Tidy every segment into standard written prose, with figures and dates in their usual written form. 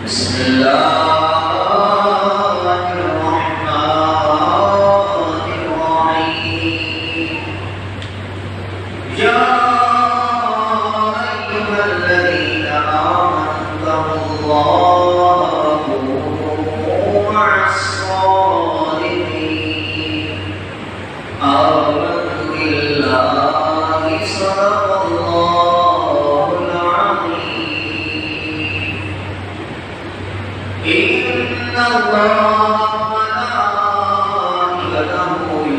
بسم الله الرحمن الرحيم يا أيها الذين آمنوا اتقوا الله وكونوا مع الصادقين آمنت بالله صدق الله العظيم إن الله وملائكته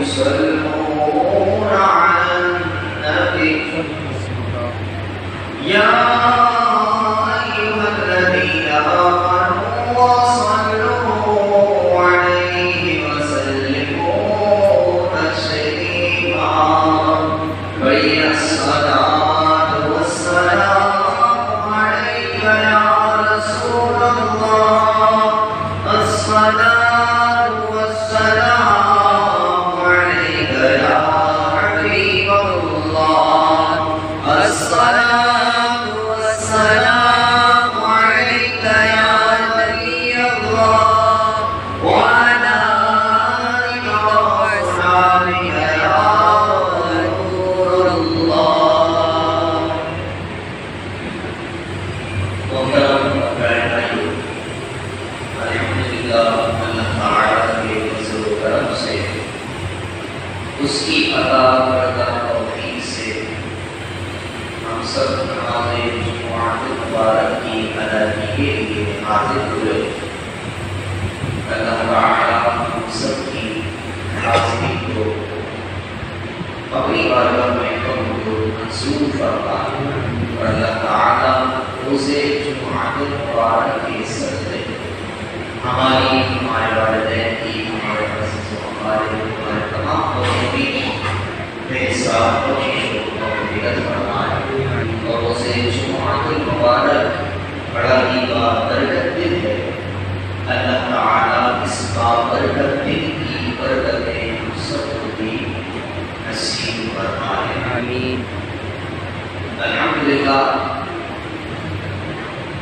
يصلون على النبي يا أيها الذين آمنوا صلوا عليه وسلموا تسليما بين الصلاة والسلام عليك يا رسول الله الصلاة والسلام عليك يا حبيب الله الصلاة والسلام عليك يا نبي الله وعلى آلك وأصحابك يا نور الله محترم بھائیو، الحمدللہ اللہ تعالیٰ کے فضل و کرم سے اس کی عطا کردہ توفیق سے ہم سب نماز جمعہ مبارک کی ادائیگی کے لیے حاضر ہوئے۔ اللہ تعالیٰ ہم سب کی حاضری کو اپنی بارگاہ میں قبول منظور فرمائے اور اللہ تعالیٰ روزے جمعہ مبارک کے صدقے ہماری، ہمارے والدین کی، ہمارے عزیز و ہمارے تمام لوگوں کی بے حساب بخشش و مغفرت فرمائے اور روزے جمعہ مبارک بڑا ہی بابرکت دن ہے۔ اللہ تعالیٰ اس بابرکت دن کی برکتیں ہم سب کو بھی نصیب فرمائے، آمین۔ الحمدللہ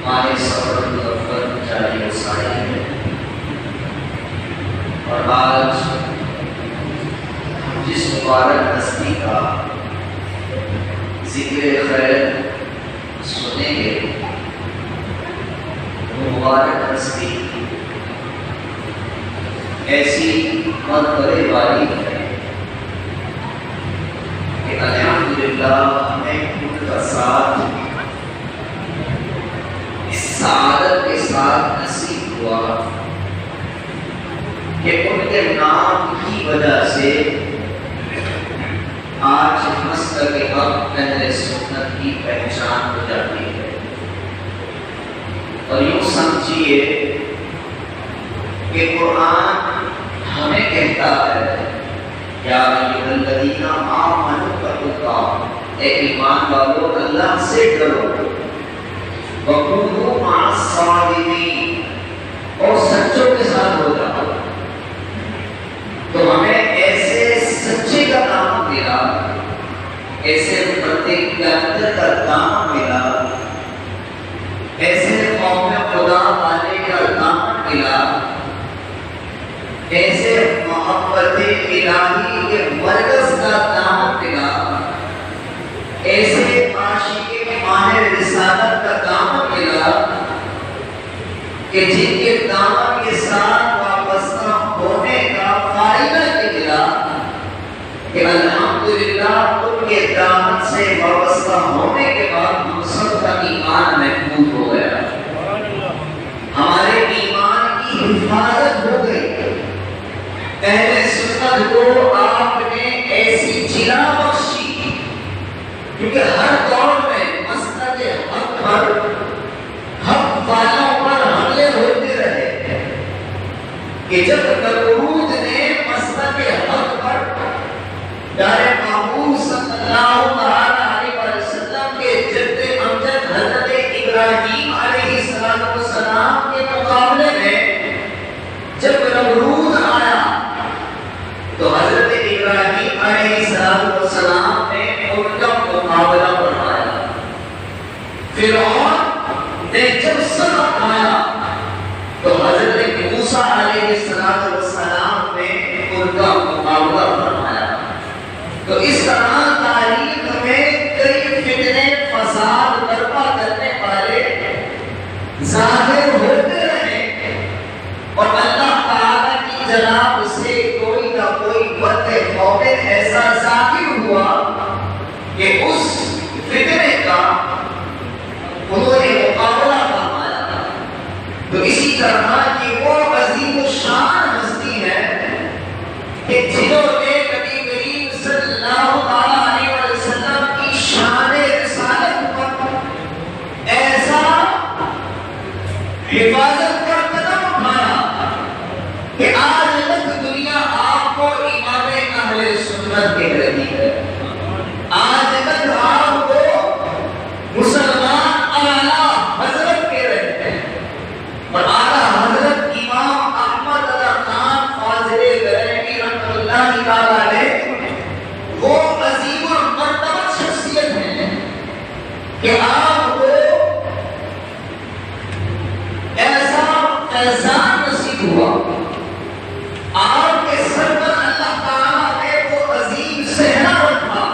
ہمارے سفر مظفر جاری و ساری ہے اور آج جس مبارک ہستی کا ذکر خیر سنیں گے وہ مبارک ہستی ایسی مرتبے والی ہے کہ الحمدللہ ہمیں ان کا ساتھ اس سعادت کے ساتھ نصیب ہوا کہ ان کے نام کی وجہ سے آج مسلک حق اہل سنت کی پہچان ہو جاتی ہے۔ اور یوں سمجھیے کہ قرآن ہمیں کہتا ہے یا ایھا الذین آمنوا اتقوا اللہ، اے ایمان والو اللہ سے ڈرو، وَكُونُوا مَعَ الصَّادِقِينَ، اور سچوں کے ساتھ ہو جاؤ۔ تو ہمیں ایسے سچے کا نام ملا، ایسے بندے کے اندر کا نام ملا، ایسے قوم خدا والے کا نام ملا، ایسے محبت الہی کے مرکز کا نام ملا، ایسے عاشق ماہر رسالت کا دامن ملا کہ جن کے دامن کے ساتھ وابستہ ہونے کا فائدہ یہ ملا کہ الحمدللہ ان کے دامن سے وابستہ ہونے کے بعد ہم سب کا ایمان محفوظ ہو گیا، ہمارے ایمان کی حفاظت ہو گئی۔ اہل سنت کو آپ نے ایسی جلا بخشی کیونکہ ہر دور میں مسلک حق پر، حق والوں پر حملے ہوتے رہے کہ جب نمرود نے مسلک حق پر پیارے محبوب صلی اللہ علیہ وسلم کے جد امجد حضرت ابراہیم علیہ السلام کے مقابلے میں جب نمرود آیا تو حضرت ابراہیم علیہ السلام نے ان کا مقابلہ فرمایا۔ فرعون نے جب سب آیا تو اسی طرح یہ وہ عظیم الشان ہستی ہے کہ جنہوں نے نبی کریم صلی اللہ علیہ وسلم کی شان رسالت پر ایسا حفاظت کا قدم اٹھایا کہ آج تک دنیا آپ کو امام اہل سنت کہہ رہی ہے، آج تک آپ کو مسلمان اعلیٰ حضرت کہہ رہے ہیں، اور اعلیٰ حضرت امام احمد رضا خان فاضل بریلوی رحمۃ اللہ تعالیٰ علیہ وہ عظیم المرتبہ شخصیت ہیں کہ آپ کو ایسا فیضان نصیب ہوا، آپ کے سر پر اللہ تعالیٰ نے وہ عظیم صحرا رکھا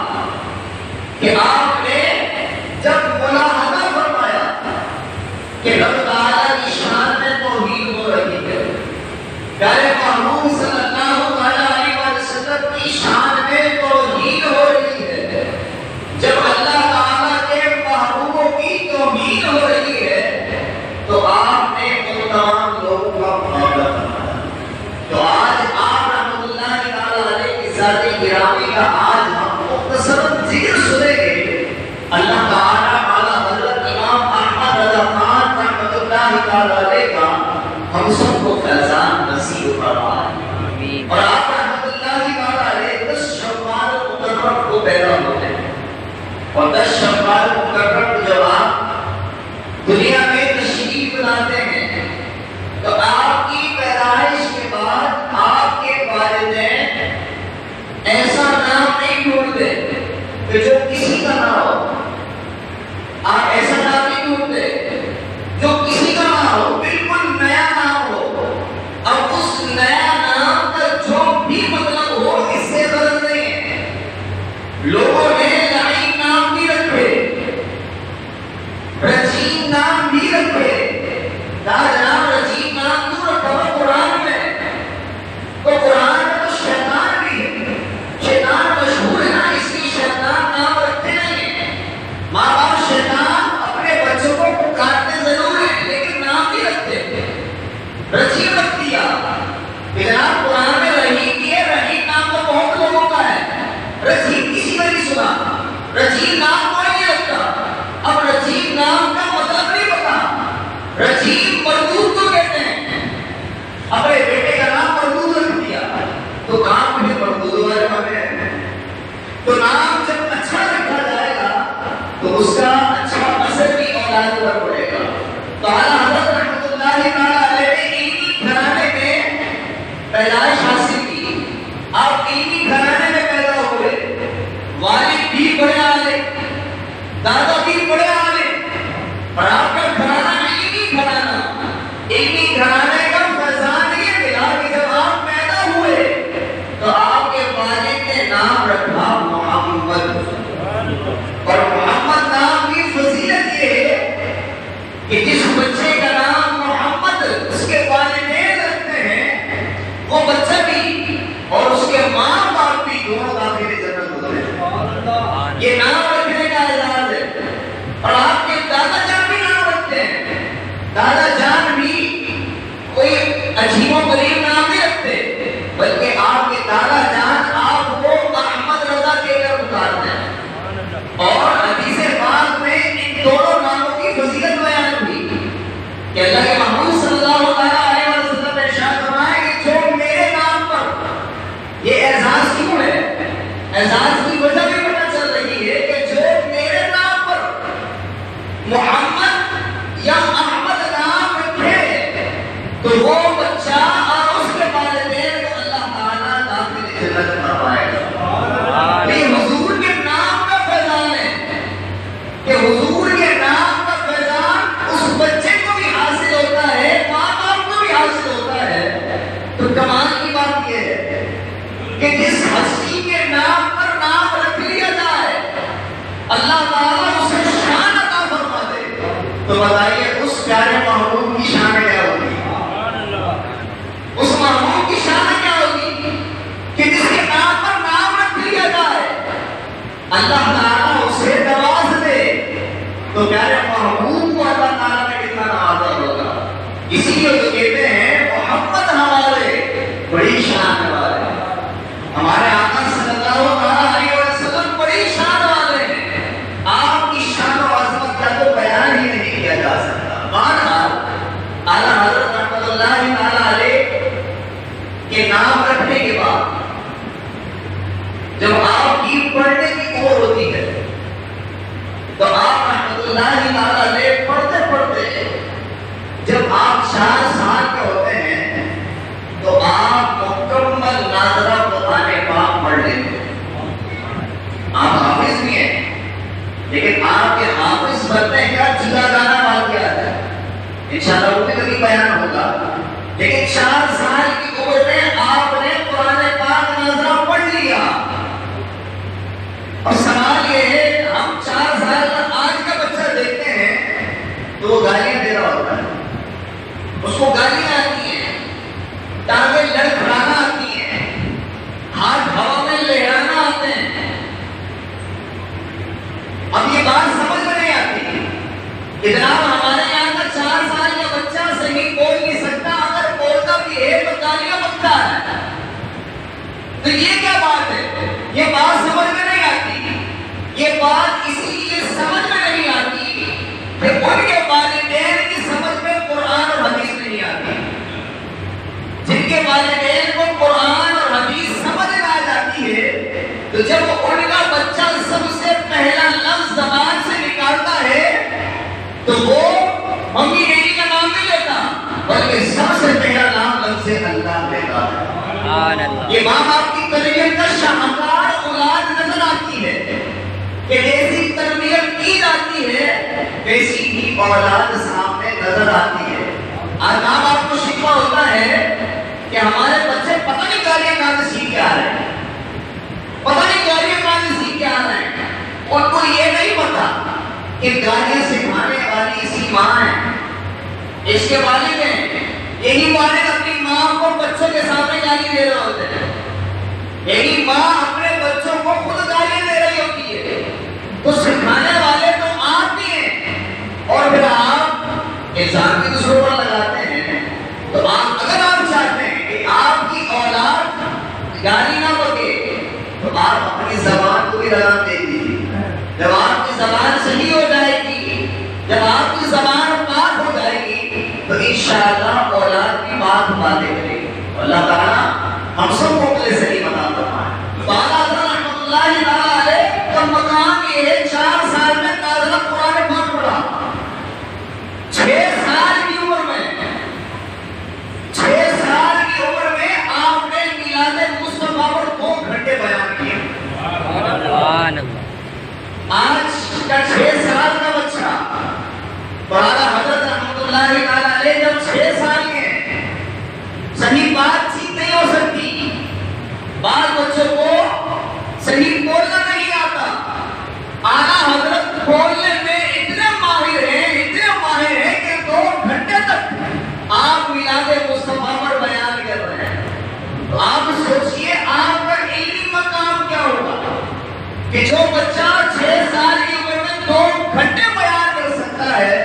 کہ آپ نے جب ملاحظہ فرمایا کہ رب تعالیٰ کی شان میں توحید ہو رہی ہے، پیارے محبوب صلی اللہ علیہ وسلم کی شان میں توحید ہو رہی ہے، جب اللہ تعالیٰ کے محبوبوں کی توحید ہو رہی ہے تو آپ نے ان تمام لوگوں کا معاملہ فرمایا۔ تو آج آپ رحمۃ اللہ تعالیٰ علیہ کی ذات گرامی کا آج ہم مختصراً ذکر سنیں گے۔ اللہ تعالیٰ اعلیٰ حضرت امام احمد رضا خان رحمۃ اللہ تعالیٰ علیہ کا ہم سب کو فیضان نصیب فرمائے، اور آپ رحمۃ اللہ تعالیٰ علیہ 10 شوال مقرر کو پیدا ہوتے ہیں، اور 10 شوال مقرر کو جب آپ دنیا میں تشریف لاتے ہیں تو آپ کی پیدائش کے بعد آپ کے والدین ایسا نام نہیں ڈھونڈتے کہ جو کسی کا نہ ہو، آپ ایسا نام نہیں ڈھونڈتے جو کسی کا نہ ہو، بالکل نیا نام ہو، اب اس نیا نام کا جو بھی مطلب ہو اس سے غرض نہیں ہے۔ لوگوں نے لعین نام بھی رکھے، رجیم نام بھی رکھے، جناب رجیم نام کیوں رکھا ہوا قرآن میں؟ تو قرآن میں تو شیطان بھی ہے، شیطان مشہور ہے نا، اس لیے شیطان نام رکھتے نہیں ہیں۔ ماں باپ شیطان اپنے بچوں کو پکارتے ضرور ہیں لیکن نام نہیں رکھتے، رجیم رکھ دیا۔ جناب قرآن میں رحیم کی ہے، رحیم نام تو بہت لوگوں کا ہے، رجیم کسی نے نہیں سنا، رجیم نام کوئی نہیں رکھتا۔ اب رجیم نام کا مطلب نہیں پتا، رجیم مردود کو کہتے ہیں، اپنے بیٹے کا نام مردود رکھ دیا تو کام بھی مردود والے بنے۔ تو نام جب اچھا رکھا جائے گا تو اس کا اچھا اثر بھی اولاد پر پڑے گا۔ تو اعلیٰ حضرت رحمۃ اللہ تعالیٰ علیہ نے علمی گھرانے میں پیدائش حاصل کی، آپ علمی گھرانے میں پیدا ہوئے، والد بھی بڑے عالم، دادا بھی بڑے عالم، اور آپ کا گھرانہ علمی گھرانہ، علمی گھرانے کا فیضان یہ ملا کہ جب آپ پیدا ہوئے تو آپ کے والد نے نام رکھا محمد، اور محمد نام کی فضیلت یہ ہے کہ جس بچے کا نام محمد اس کے والدین رکھتے ہیں وہ بچہ بھی اور اس کے ماں باپ بھی دونوں داخل جنت ہوتے ہیں۔ یہ نام رکھنے کا اعزاز ہے، اور آپ کے دادا جان بھی نام رکھتے ہیں، دادا جان بھی کوئی عجیب و غریب نام نہیں رکھتے بلکہ آپ کے دادا جان آپ کو احمد رضا کہہ کر پکارتے ہیں۔ اور حدیث پاک میں ان دونوں ناموں کی فضیلت بیان ہوئی کہ اللہ کے محبوب صلی اللہ علیہ وسلم نے ارشاد فرمایا کہ جو میرے نام پر، یہ اعزاز کیوں ہے؟ اعزاز کی وجہ بھی پتہ چل رہی ہے کہ جو میرے نام پر محمد یا احمد نام رکھے تو وہ بچہ اور اس کے اسی لیے تو کہتے ہیں محمد ہمارے بڑی شان والے، ہمارے آقا صلی اللہ علیہ وسلم بڑی شان والے ہیں، آپ کی شان و عظمت کا تو بیان ہی نہیں کیا جا سکتا۔ بہرحال اعلیٰ حضرت رحمۃ اللہ تعالیٰ علیہ کے نام رکھنے کے بعد جب آپ کی پڑھنے کی عمر ہوتی ہے تو آپ رحمۃ اللہ تعالیٰ علیہ پڑھتے پڑھتے جب آپ 4 سال کے ہوتے ہیں تو آپ مکمل ناظرہ قرآن پاک پڑھ لیتے ہیں۔ آپ حافظ بھی ہیں لیکن آپ کے حافظ بننے کا جدا گانا واقعہ ہے، انشاءاللہ وہ بھی کبھی بیان ہوگا، لیکن 4 سال کی عمر میں آپ نے قرآن پاک ناظرہ پڑھ لیا۔ اور سوال یہ ہے، ہم 4 سال کا آج کا بچہ دیکھتے ہیں تو وہ گالیاں دے رہا ہوتا ہے، اس کو گالیاں آتی ہیں، ٹانگیں لڑکھڑانا آتی ہیں، ہاتھ ہوا میں لہرانا آتے ہیں۔ اب یہ بات سمجھ میں نہیں آتی کہ جناب ہمارے یہاں کا 4 سال کا بچہ صحیح بول نہیں سکتا، اگر بولتا بھی ہے تو گالیاں بکتا ہے، تو یہ کیا بات ہے؟ یہ بات سمجھ میں نہیں آتی۔ یہ بات اسی لیے سمجھ میں نہیں آتی کہ ان کے والدین کی سمجھ میں قرآن اور حدیث نہیں آتی۔ جن کے والدین کو قرآن اور حدیث سمجھ میں آ جاتی ہے تو جب ان کا بچہ سب سے پہلا لفظ زبان سے نکالتا ہے تو وہ ممی ڈیڈی کا نام نہیں لیتا بلکہ سب سے پہلا نام لفظ اللہ لیتا ہے۔ یہ ماں باپ کی تربیت کا شاہکار اولاد نظر آتی ہے کہ جیسی تربیت کی جاتی ہے ویسی ہی اولاد سامنے نظر آتی ہے۔ آج ماں باپ کو شکوہ ہوتا ہے کہ ہمارے بچے پتہ نہیں گالیاں کہاں سے سیکھ کے آ رہے ہیں، پتہ نہیں گالیاں کہاں سے سیکھ کے آ رہے ہیں۔ ان کو یہ نہیں پتا کہ گالیاں سکھانے والی اسی ماں ہے، اس کے والد ہیں، یہی والد اپنی ماں کو بچوں کے سامنے گالی دے رہے ہوتے ہیں، یہی ماں اپنے بچوں کو خود گالی دے رہی ہوتی ہے، تو سکھانے والے تو آپ بھی ہیں، اور پھر آپ الزام بھی دوسروں پر لگاتے ہیں۔ تو اگر آپ چاہتے ہیں کہ آپ کی اولاد گالی نہ بکے تو آپ اپنی زبان کو بھی لگام دے دیجیے۔ جب آپ کی زبان صحیح ہو جائے گی، جب آپ کی زبان پاک ہو جائے گی تو انشاءاللہ اولاد کی بات باتیں کرے گی۔ اللہ تعالیٰ ہم سب کو اپنے صحیح بتا فرمائے۔ بالا حضرت رحمۃ اللہ تعالیٰ علیہ کا مقام یہ ہے، 4 سال میں نازلہ قرآن پاک پڑھا، 6 سال کی عمر میں 6 سال کی عمر میں آپ نے میلاد مصطفیٰ پر 2 گھنٹے بیان کیے۔ آج کا 6 سال کا بچہ بالا حضرت رحمۃ اللہ تعالیٰ علیہ جب 6 سال کے ہیں، صحیح بات چیت نہیں ہو سکتی، بعض بچوں کو صحیح بولنا نہیں آتا، اعلیٰ حضرت بولنے میں اتنے ماہر ہیں کہ 2 گھنٹے تک آپ میلاد مصطفیٰ پر بیان کر رہے ہیں۔ تو آپ سوچئے آپ کا علمی مقام کیا ہوگا کہ جو بچہ 6 سال کی عمر میں 2 گھنٹے بیان کر سکتا ہے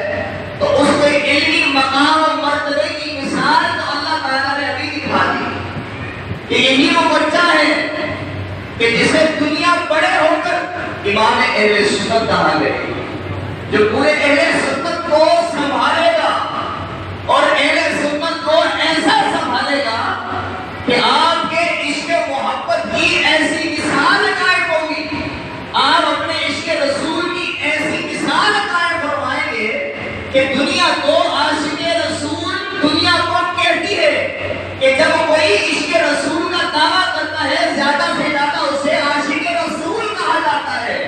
تو اس کے علمی مقام اور مرتبے کی مثال تو اللہ تعالیٰ نے ابھی دکھا دی کہ یہی وہ بچہ ہے کہ جسے دنیا بڑے ہو کر امام اہل سنت کہا گیا، جو پورے اہل سنت کو سنبھالے گا اور اہل سنت کو ایسا سنبھالے گا کہ آپ کے عشق محبت کی ایسی مثال قائم ہوگی، آپ اپنے عشق رسول کی ایسی مثال قائم فرمائیں گے کہ دنیا کو عاشق رسول دنیا کو کہتی ہے کہ جب کوئی عشق رسول کا دعویٰ کرتا ہے زیادہ سے زیادہ اسے عاشق رسول کہا جاتا ہے،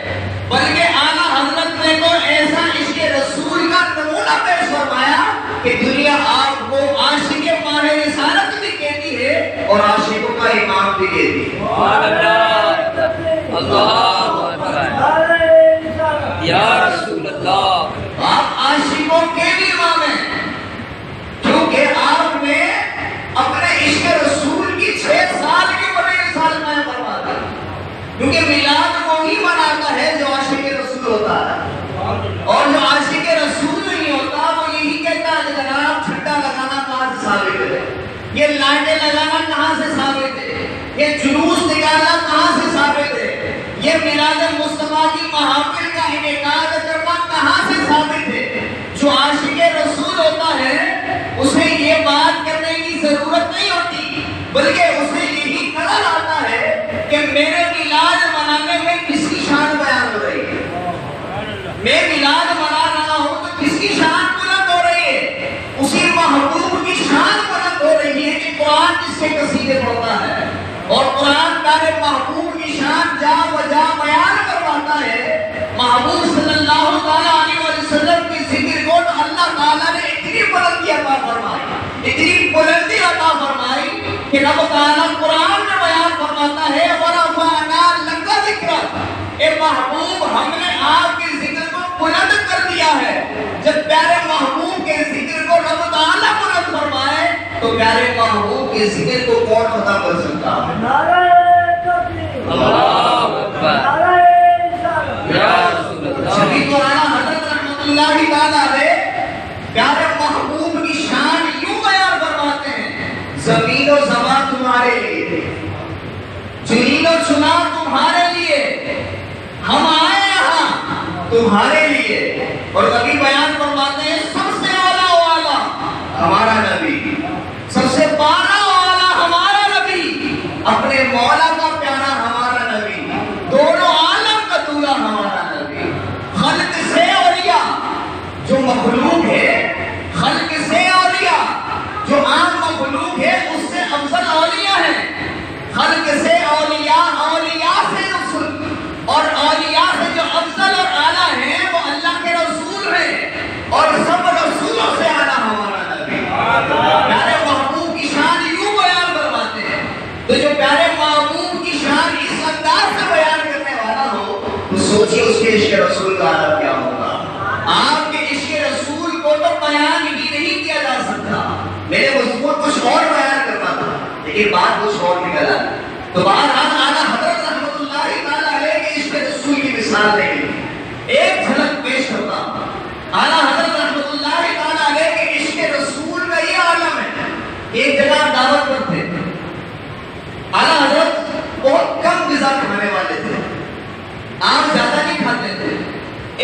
بلکہ اعلیٰ حضرت نے تو ایسا عشق رسول کا نمونہ پیش فرمایا کہ دنیا آپ کو عاشق ماہ رسالت بھی کہتی ہے اور عاشقوں کا امام بھی کہتی ہے۔ اللہ یا رسول اللہ، آپ عاشقوں کے بھی امام ہیں کیونکہ آپ نے اپنے عشق رسول کی 6 سال کی بڑی مثال میں فرما دی، کیونکہ میلاد وہی مناتا ہے جو عاشق رسول ہوتا ہے، اور جو عاشق رسول نہیں ہوتا وہ یہی کہتا ہے کہ جناب چھٹا لگانا یہ لائٹیں لگانا کہاں سے ثابت ہے؟ یہ جلوس نکالنا کہاں سے ثابت ہے؟ یہ میلاد مصطفیٰ کی محافل کا انعقاد کرنا کہاں سے ثابت ہے؟ جو عاشق رسول ہوتا ہے اسے یہ بات کرنے کی ضرورت نہیں ہوتی، بلکہ اسے یہی نظر آتا ہے کہ میرے میلاد منانے میں کس کی شان بیان ہو رہی ہے، میں میلاد منا رہا ہوں تو کس کی شان بلند ہو رہی ہے؟ اسی محبوب کی شان بلند ہو رہی ہے کہ قرآن جس کے قصیدے پڑھتا ہے، اور قرآن پیارے محبوب کی شان جا بجا بیان کرواتا ہے۔ محبوب صلی اللہ تعالیٰ علیہ وسلم کی ذکر کو اللہ تعالیٰ نے اتنی بلندی عطا فرمائی، اتنی بلندی عطا فرمائی کہ رب تعالیٰ قرآن میں بیان فرماتا ہے وَرَفَعْنَا لَكَ ذِكْرَكَ، اے محبوب ہم نے آپ کے ذکر کو بلند کر دیا ہے۔ جب پیارے محبوب کے ذکر کو رب تعالیٰ بلند فرمائے تو پیارے محبوب کے ذکر کو کون ختم کر سکتا ہے؟ نعرہ تکبیر، اللہ اکبر، یا رسول اللہ۔ جبھی تو اعلیٰ حضرت رحمت اللہ تعالیٰ علیہ پیارے محبوب کی شان یوں بیان فرماتے ہیں، زمین و زمان تمہارے لیے، چنین و چنا تمہارے لیے، ہم آئے یہاں تمہارے لیے۔ اور کبھی بیان فرماتے ہیں سب سے اعلیٰ و اعلیٰ ہمارا نبی، سب سے بالا و اعلیٰ ہمارا نبی، اپنے مولا کا پیارا ہمارا نبی، دونوں عالم کا دولہا ہمارا نبی۔ خلق سے اولیاء جو مخلوق ہے، خلق سے اولیاء جو عام مخلوق ہے اس سے افضل اولیاء ہیں۔ خلق سے اولیاء، اولیاء سے رسول، اور اولیاء سے جو افضل اور اعلیٰ ہیں وہ اللہ کے رسول ہیں، اور سب رسولوں سے اعلیٰ ہمارا نبی۔ پیارے محبوب کی شان یوں بیان فرماتے ہیں، تو جو پیارے محبوب کی شان اس انداز سے بیان کرنے والا ہو تو سوچیے اس کے عشق رسول کا عالم کیا ہوگا۔ آپ کے عشق رسول کو تو بیان ہی نہیں کیا جا سکتا، میرے مضمون کچھ اور بیان کرنا تھا لیکن بات کچھ اور نکل آئی۔ تو بہرحال اعلیٰ حضرت رحمت اللہ تعالیٰ علیہ کے عشق رسول کی مثال لے کے ایک جھلک پیش کرتا ہوں۔ اعلیٰ حضرت رحمت اللہ تعالیٰ علیہ کے عشق رسول کا یہ عالم ہے۔ ایک جگہ دعوت پر تھے، اعلیٰ حضرت بہت کم غذا کھانے والے تھے، آپ زیادہ نہیں کھاتے تھے۔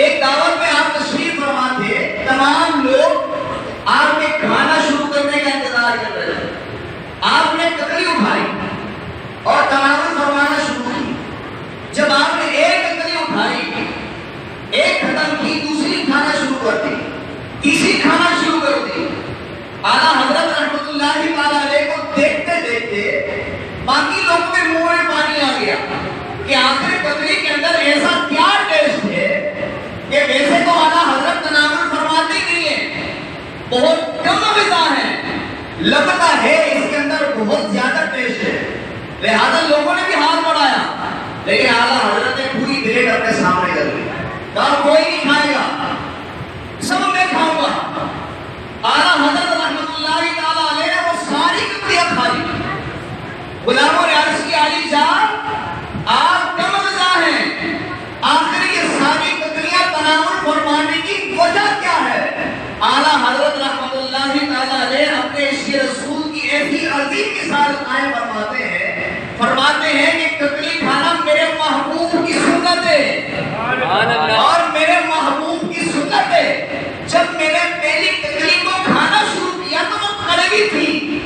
ایک دعوت میں آپ تشریف فرما تھے، تمام لوگ آپ کے کھانا شروع کرنے کا انتظار کر رہے تھے۔ آپ نے ککڑی اٹھائی اور تناول فرمانا شروع کی۔ جب آپ نے ایک ککڑی اٹھائی، ایک ختم کی، دوسری کھانا شروع کر دی، تیسری کھانا شروع کر دی، اعلیٰ حضرت رحمت اللہ تعالیٰ علیہ کو دیکھتے دیکھتے باقی لوگوں کے منہ میں پانی آ گیا کہ آخر ککڑی کے اندر ایسا کیا ٹیسٹ ہے کہ ویسے تو اعلیٰ حضرت تناول فرماتے ہی نہیں ہیں، بہت کم غذا ہے، لگتا ہے اس کے اندر بہت زیادہ ٹیسٹ ہے۔ لہذا لوگوں نے بھی ہاتھ بڑھایا، لیکن اعلیٰ حضرت نے پوری پلیٹ اپنے سامنے کر لی، کہا کوئی نہیں کھائے گا، سب میں کھاؤں گا۔ اعلیٰ حضرت رحمت اللہ تعالیٰ علیہ نے وہ ساری ککڑیاں کھائی۔ غلاموں نے عرض کی علی جان آپ کم غذا ہیں، آخر یہ ساری ککڑیاں تناول فرمانے کی وجہ کیا ہے؟ اعلیٰ حضرت رحمت اللہ تعالیٰ علیہ اپنے عشق رسول کی ایسی عظیم مثال قائم فرماتے ہیں کہ ککڑی کھانا میرے محبوب کی سنت ہے، اور میرے محبوب کی سنت ہے۔ جب میں نے پہلی ککڑی کو کھانا شروع کیا تو وہ کڑوی تھی،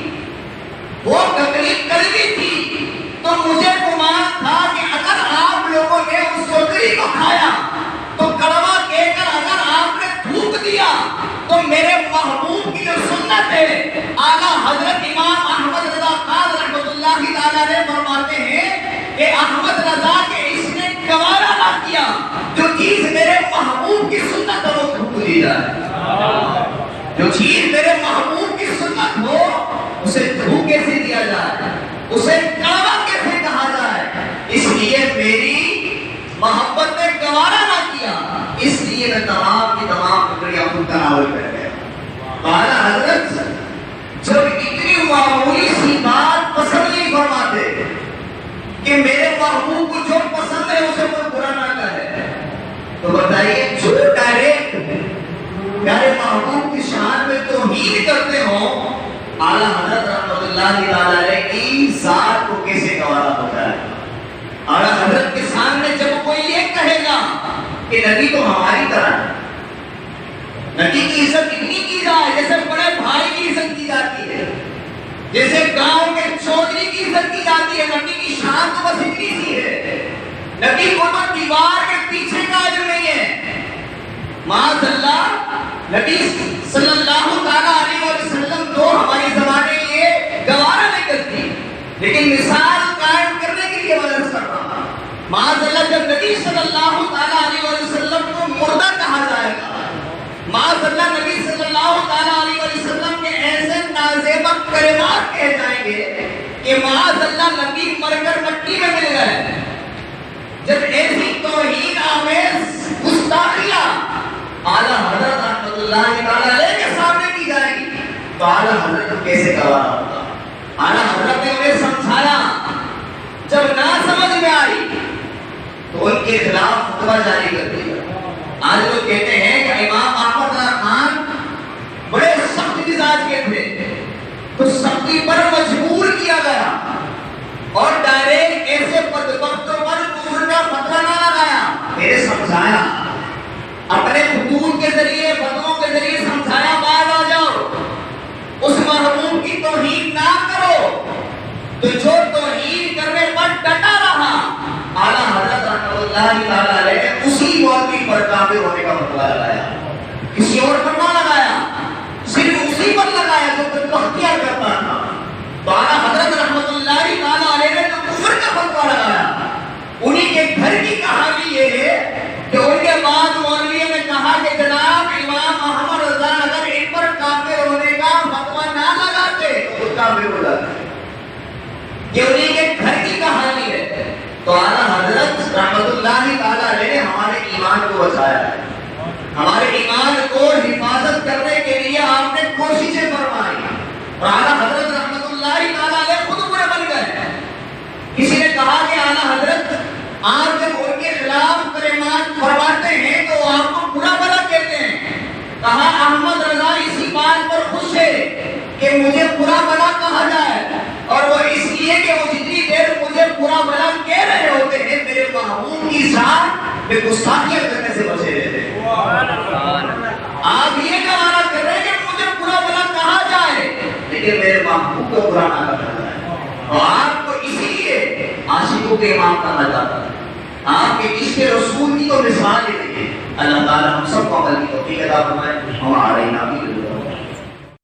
وہ ککڑی کڑوی تھی، تو مجھے گمان تھا کہ اگر آپ لوگوں نے اس ککڑی کو کھایا تو کڑوا کہہ کر اگر آپ نے تھوک دیا تو میرے محبوب کی جو سنت ہے، اعلیٰ حضرت امام احمد رضا خان رحمت اللہ تعالیٰ نے فرماتے ہیں کہ احمد رضا کے اس نے گوارا نہ کیا جو چیز میرے محبوب کی سنت ہے وہ تھوک دی جائے، جو چیز میرے محبوب کی سنت ہو اسے تھوک کیسے دیا جائے، اسے کڑوا کیسے کہا جائے۔ اس لیے میری محبت نے گوارا نہ کیا، اس لیے میں تمام کی تمام ککڑیاں خود تناول کر گیا۔ اعلیٰ حضرت جب اتنی معمولی سی بات پسند نہیں فرماتے کہ میرے محبوب کو جو پسند ہے اسے کوئی برا نہ کرے، تو بتائیے جو ڈائریکٹ پیارے محبوب کی شان میں توہین کرتے ہوں، اعلیٰ حضرت رحمت اللہ اللہ تعالی کی ذات کو کیسے گوارا ہوتا ہے. اور حضرت کے سامنے جب کوئی یہ کہے گا کہ نبی تو ہماری طرح ہے, نبی کی عزت اتنی کی جائے جیسے بڑے بھائی کی عزت کی جاتی ہے, جیسے گاؤں کے چودھری کی عزت کی جاتی ہے, نبی کی شان تو بس اتنی سی ہے. نبی کو تو دیوار کے پیچھے کا علم نہیں ہے. معاذ اللہ, نبی صلی اللہ تعالیٰ علیہ وسلم تو ہماری زبانیں یہ گوارا نہیں کرتی, لیکن مثال قائم کرنے کے لیے وجہ کر رہا. معاذ اللہ, جب نبی صلی اللہ تعالیٰ علیہ وسلم کو مردہ کہا جائے گا, معاذ اللہ نبی صلی اللہ تعالیٰ علیہ وسلم کے ایسے نازیبہ کلمات کہے جائیں گے کہ معاذ اللہ نبی مر کر مٹی میں مل گئے. جب ایسی توہین آمیز گستاخیاں اعلیٰ حضرت رحمت اللہ تعالیٰ علیہ کے سامنے کی جائے گی تو اعلیٰ حضرت کو کیسے گوارا ہوگا. اعلیٰ حضرت نے انہیں سمجھایا, جب نہ سمجھ میں آئی تو ان کے خلاف فتویٰ جاری کر دیا. آج لوگ کہتے ہیں کہ امام احمد رضا خان بڑے سخت مزاج کے تھے, تو سختی پر مجبور کیا گیا اور ڈائریکٹ ایسے بدبختوں پر کفر کا فتویٰ نہ لگایا. میرے سمجھایا, اپنے خطوط کے ذریعے فتووں کے ذریعے سمجھایا, باہر آ جاؤ, اس مرحوم کی توہین نہ کرو. تو جو توہین کرنے پر ڈٹا رہا, اعلیٰ حضرت رحمۃ اللہ تعالیٰ علیہ نے اسی مولوی پر کافر ہونے کا فتویٰ لگایا, کسی اور پر نہ لگایا, صرف اسی پر لگایا جو بدبختیاں کرتا تھا. تو اعلیٰ حضرت رحمۃ اللہ تعالیٰ علیہ نے جو کفر کا فتویٰ لگایا, انہی کے گھر کی کہانی یہ ہے کہ ان کے بعد مولوی نے کہا کہ جناب امام احمد رضا اگر ان پر کافر ہونے کا فتویٰ نہ لگاتے تو خود کافر ہو جاتے. یہ انہی کے گھر کی کہانی ہے. تو اعلیٰ حضرت رحمت اللہ تعالیٰ علیہ نے ہمارے ایمان کو بچایا ہے, ہمارے ایمان کو حفاظت کرنے کے لیے آپ نے کوششیں فرمائی. اور اعلیٰ حضرت رحمت اللہ تعالیٰ علیہ خود برے بن گئے. کسی نے کہا کہ اعلیٰ حضرت آپ جب ان کے خلاف کلمات فرماتے ہیں تو آپ کو برا بھلا کہتے ہیں. کہا احمد رضا اسی بات پر خوش ہے کہ مجھے برا بھلا کہا جائے, اور وہ اس لیے کہ وہ جتنی دیر مجھے برا بھلا کہہ رہے ہوتے ہیں میرے محبوب کی شان میں گستاخیاں کرنے سے بچے رہتے ہیں. آپ یہ گوارا کر رہے ہیں کہ مجھے برا بھلا کہا جائے لیکن میرے محبوب کو برا نہ کہا جائے. اور آپ کو اسی لیے عاشقوں کے امام کہا جاتا ہے. آپ کے عشق رسول کی تو مثال ہی نہیں ہے. اللہ تعالیٰ ہم سب کو عمل کی توفیق عطا فرمائے. ہمارے نبی